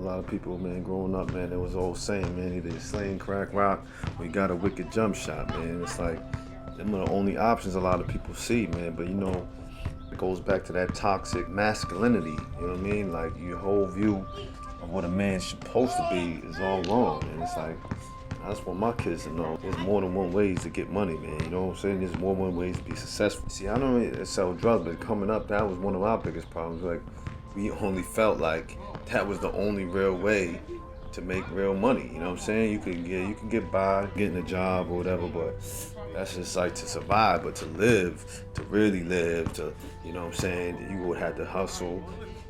lot of people, man, growing up, man, it was all saying, man, either slang, crack, rock, or you got a wicked jump shot, man. It's like, them are the only options a lot of people see, man. But, it goes back to that toxic masculinity, you know what I mean? Like, your whole view of what a man's supposed to be is all wrong. And it's like, I just want my kids to know there's more than one ways to get money, man. You know what I'm saying? There's more than one ways to be successful. See, I don't really sell drugs, but coming up, that was one of our biggest problems. Like, we only felt like that was the only real way to make real money. You know what I'm saying? You can get by getting a job or whatever, but that's just like to survive. But to live, to really live, you know what I'm saying, you would have to hustle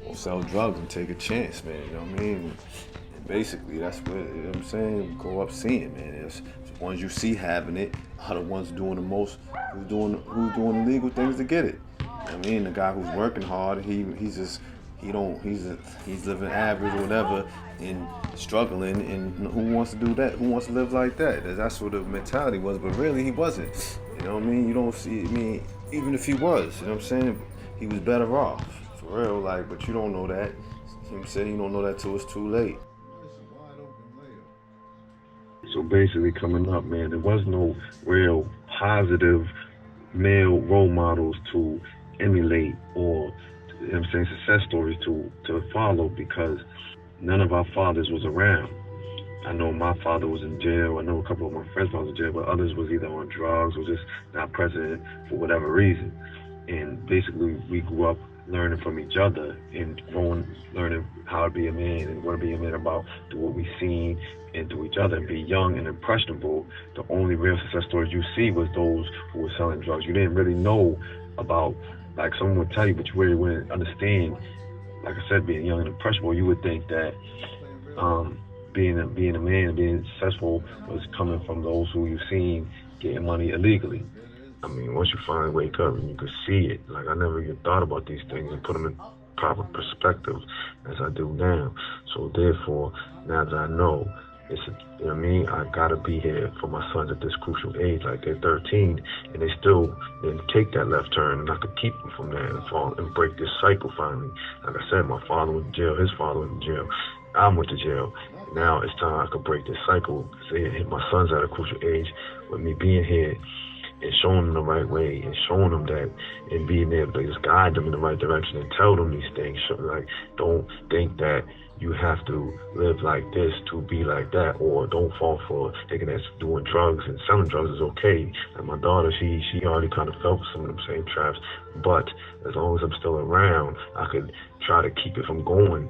or sell drugs and take a chance, man. You know what I mean? And basically, that's what, you know what I'm saying, grow up seeing, man. It's the ones you see having it are the ones doing the most, who's doing illegal things to get it. You know what I mean? The guy who's working hard, he's living average or whatever and struggling, and who wants to do that? Who wants to live like that? That's what the mentality was, but really he wasn't. You know what I mean? You don't see, even if he was, you know what I'm saying? He was better off, for real, like, but you don't know that. You know what I'm saying? You don't know that till it's too late. So basically, coming up, man, there was no real positive male role models to emulate or, you know what I'm saying, success stories to follow, because none of our fathers was around. I know my father was in jail. I know a couple of my friends was in jail, but others was either on drugs or just not present for whatever reason. And basically, we grew up learning from each other and learning how to be a man and what to be a man about through what we seen and through each other, and be young and impressionable. The only real success stories you see was those who were selling drugs. You didn't really know about, like, someone would tell you, but you really wouldn't understand. Like I said, being young and impressionable, you would think that being a man and being successful was coming from those who you've seen getting money illegally. I mean, once you finally wake up and you can see it, like, I never even thought about these things and put them in proper perspective as I do now. So therefore, now that I know, you know what I mean, I gotta be here for my sons at this crucial age. Like, they're 13 and they still didn't take that left turn, and I could keep them from that and break this cycle finally. Like I said, my father went to jail, his father went to jail, I went to jail. Now it's time I could break this cycle. Say, my son's at a crucial age with me being here and showing them the right way and showing them that, and being able to just guide them in the right direction and tell them these things. Like, don't think that you have to live like this to be like that, or don't fall for thinking that doing drugs and selling drugs is okay. And my daughter, she already kind of fell for some of them same traps, but as long as I'm still around, I could try to keep it from going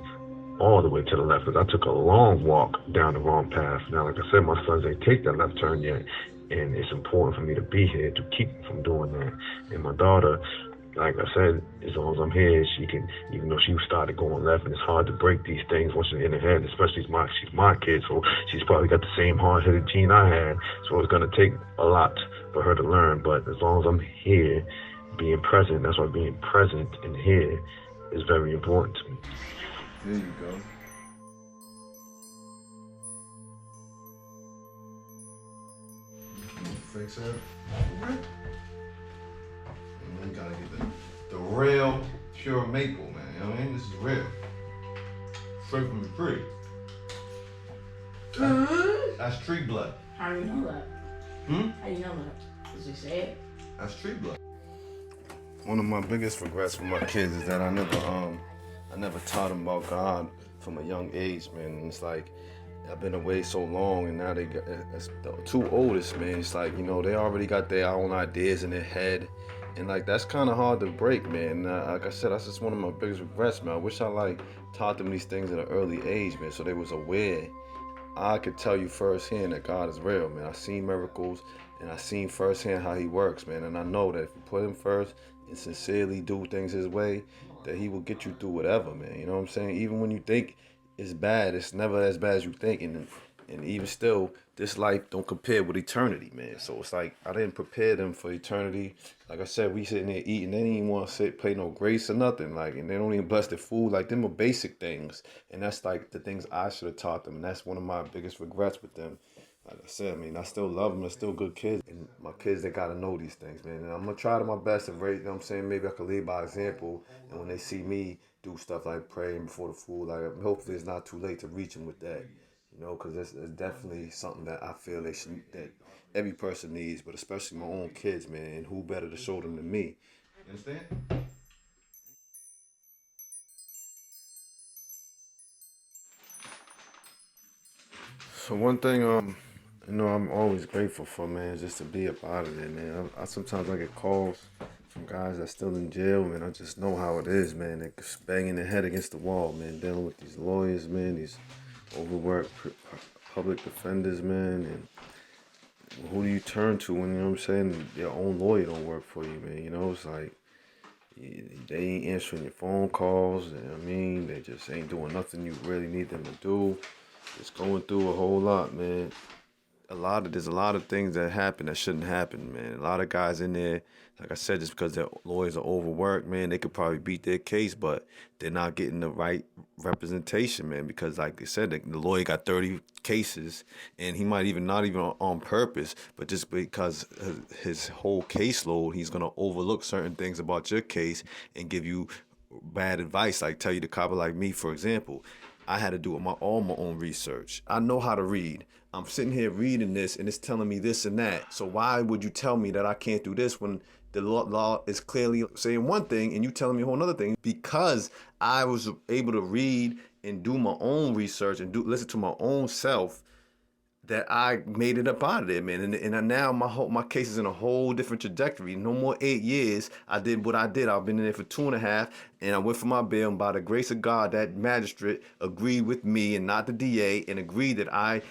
all the way to the left, because I took a long walk down the wrong path. Now, like I said, my sons ain't take that left turn yet, and it's important for me to be here to keep from doing that. And my daughter, like I said, as long as I'm here, she can, even though she started going left, and it's hard to break these things once you're in her head, especially she's my kid, so she's probably got the same hard-headed gene I had, so it's going to take a lot for her to learn. But as long as I'm here, being present, that's why being present and here is very important to me. There you go. Fix it. And then you gotta get the real pure maple, man. You know what I mean? This is real. Straight from the tree. That's tree blood. How do you know that? How do you know that? Does he say it? That's tree blood. One of my biggest regrets with my kids is that I never taught them about God from a young age, man. And it's like, I've been away so long, and now it's the two oldest, man. It's like, they already got their own ideas in their head, and like, that's kind of hard to break, man. Like I said, that's just one of my biggest regrets, man. I wish I taught them these things at an early age, man, so they was aware. I could tell you firsthand that God is real, man. I seen miracles, and I seen firsthand how He works, man. And I know that if you put Him first and sincerely do things His way, that He will get you through whatever, man. You know what I'm saying? Even when you think it's bad, it's never as bad as you think. And even still, this life don't compare with eternity, man. So it's like, I didn't prepare them for eternity. Like I said, we sitting there eating. They didn't even want to play no grace or nothing. Like, and they don't even bless their food. Like, them are basic things. And that's like the things I should have taught them. And that's one of my biggest regrets with them. Like I said, I still love them. They're still good kids. And my kids, they got to know these things, man. And I'm going to try to my best to raise, you know what I'm saying? Maybe I could lead by example. And when they see me do stuff like praying before the food. Like hopefully it's not too late to reach them with that, because it's definitely something that I feel that every person needs, but especially my own kids, man. And who better to show them than me? You understand? So one thing, I'm always grateful for, man, is just to be a part of it, man. I sometimes I get calls from guys that's still in jail, man. I just know how it is, man. They're banging their head against the wall, man, dealing with these lawyers, man, these overworked public defenders, man, and who do you turn to when, you know what I'm saying, your own lawyer don't work for you, man? It's like they ain't answering your phone calls, you know what I mean? They just ain't doing nothing you really need them to do. Just going through a whole lot, man. There's a lot of things that happen that shouldn't happen, man. A lot of guys in there, like I said, just because their lawyers are overworked, man, they could probably beat their case, but they're not getting the right representation, man. Because like I said, the lawyer got 30 cases, and he might even not even on purpose, but just because his whole caseload, he's gonna overlook certain things about your case and give you bad advice. Like tell you the cop, like me, for example. I had to do all my own research. I know how to read. I'm sitting here reading this and it's telling me this and that. So why would you tell me that I can't do this when the law is clearly saying one thing and you telling me a whole other thing? Because I was able to read and do my own research and listen to my own self, that I made it up out of there, man. And now my case is in a whole different trajectory. No more 8 years. I did what I did. I've been in there for 2.5, and I went for my bail. And by the grace of God, that magistrate agreed with me and not the DA, and agreed that I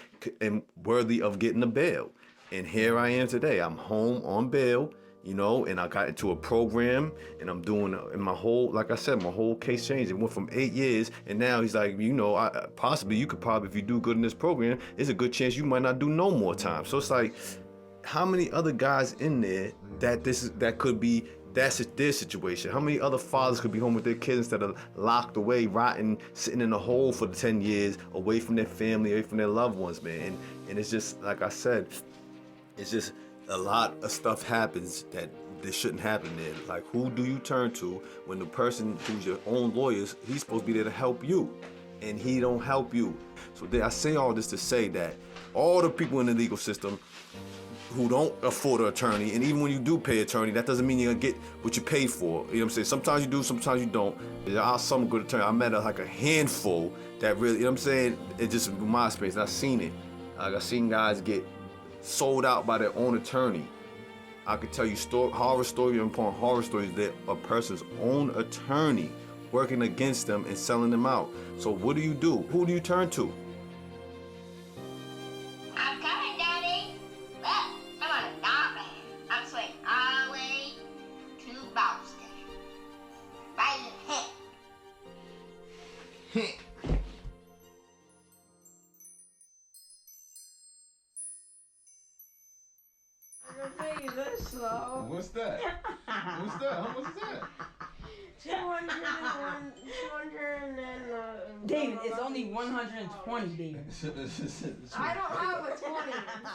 am worthy of getting a bail. And here I am today. I'm home on bail, and I got into a program, and I'm doing, and like I said, my whole case changed. It went from 8 years, and now he's like, you could probably, if you do good in this program, there's a good chance you might not do no more time. So it's like, how many other guys in there that could be, that's their situation? How many other fathers could be home with their kids instead of locked away, rotting, sitting in a hole for 10 years, away from their family, away from their loved ones, man? And it's just, like I said, it's just a lot of stuff happens that shouldn't happen there. Like, who do you turn to when the person who's your own lawyer, he's supposed to be there to help you, and he don't help you? So I say all this to say that all the people in the legal system who don't afford an attorney, and even when you do pay attorney, that doesn't mean you're gonna get what you pay for. You know what I'm saying? Sometimes you do, sometimes you don't. There are some good attorneys. I met like a handful that really, you know what I'm saying? It's just my experience. I've seen it. Like, I've seen guys get sold out by their own attorney. I could tell you horror story upon horror stories that a person's own attorney working against them and selling them out. So what do you do? Who do you turn to? I'm coming, Daddy. Look, I'm on a dog man. I'm swinging all the way to Boston. Right in heck. What's that? How much is that? 200 and David, it's only 120, David. I don't have a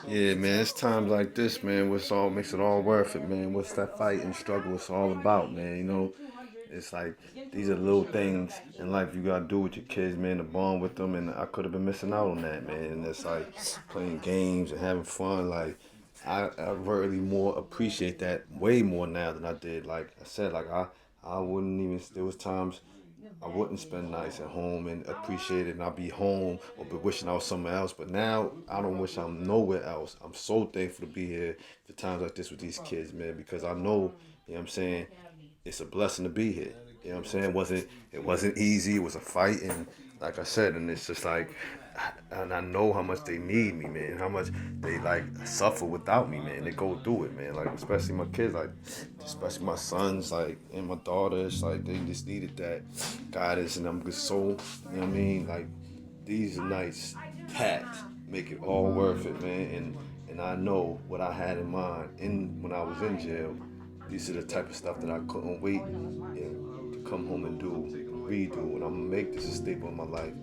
20. Yeah, man, it's times like this, man, what's all makes it all worth it, man. What's that fight and struggle it's all about, man, It's like, these are little things in life you gotta do with your kids, man, to bond with them, and I could have been missing out on that, man. And it's like playing games and having fun, like, I really more appreciate that way more now than I did. Like I said, like I wouldn't even, there was times I wouldn't spend nights at home and appreciate it, and I'd be home or be wishing I was somewhere else. But now I don't wish I'm nowhere else. I'm so thankful to be here for times like this with these kids, man, because I know, you know what I'm saying, it's a blessing to be here. You know what I'm saying? It wasn't easy. It was a fight, and like I said, and it's just like, and I know how much they need me, man. How much they like suffer without me, man. They go through it, man. Like, especially my kids, like especially my sons, like, and my daughters, like, they just needed that guidance, and I'm just so, you know what I mean? Like, these nights packed make it all worth it, man. And I know what I had in mind when I was in jail. These are the type of stuff that I couldn't wait to come home and redo, and I'm gonna make this a staple in my life.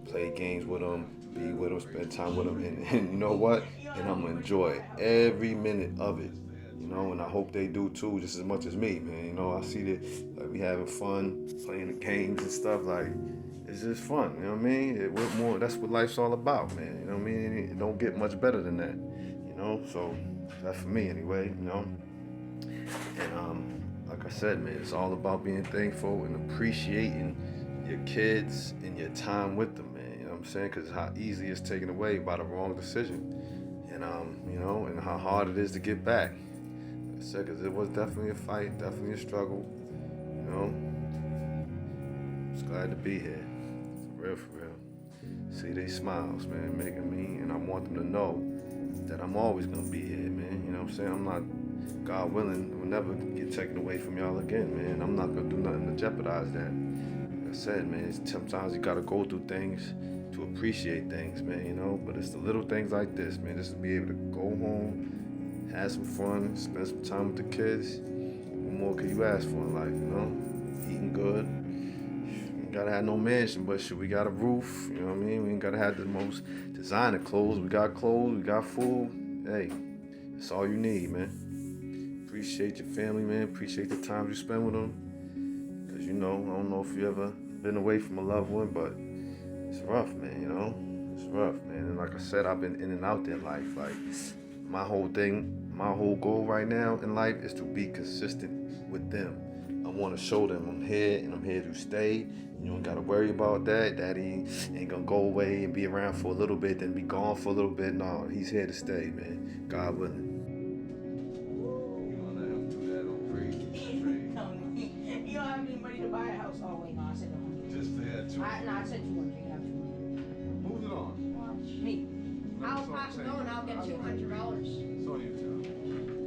Play games with them, be with them, spend time with them, and you know what? And I'm gonna enjoy every minute of it, and I hope they do too, just as much as me, man. I see that Like, we having fun, playing the games and stuff. Like, it's just fun, you know what I mean? That's what life's all about, man. You know what I mean? It don't get much better than that, you know? So, that's for me anyway, you know? And, like I said, man, it's all about being thankful and appreciating your kids and your time with them, man. You know what I'm saying? Because how easy it's taken away by the wrong decision. And, you know, and how hard it is to get back. Like I said, because it was definitely a fight, definitely a struggle, you know? Just glad to be here. For real. See they smiles, man, making me, and I want them to know that I'm always going to be here, man. You know what I'm saying? I'm not, God willing, will never get taken away from y'all again, man. I'm not going to do nothing to jeopardize that. Like I said, man, sometimes you got to go through things to appreciate things, man, you know? But it's the little things like this, man, just to be able to go home, have some fun, spend some time with the kids. What more can you ask for in life, you know? Eating good. You ain't gotta have no mansion, but shit, we got a roof, you know what I mean? We ain't gotta have the most designer clothes. We got clothes, we got food. Hey, that's all you need, man. Appreciate your family, man. Appreciate the time you spend with them. Because, you know, I don't know if you ever been away from a loved one, but it's rough, man, you know? It's rough, man. And like I said, I've been in and out their life. Like, my whole goal right now in life is to be consistent with them. I want to show them I'm here and I'm here to stay. You don't got to worry about that. Daddy ain't going to go away and be around for a little bit, then be gone for a little bit. No, he's here to stay, man. God willing. You don't have any money to buy a house. Oh, wait, no, I said 100. Just to have two. I said 200. You have 200. Move it on. Me. I'll pass it on. I'll get $200. It's on you, John.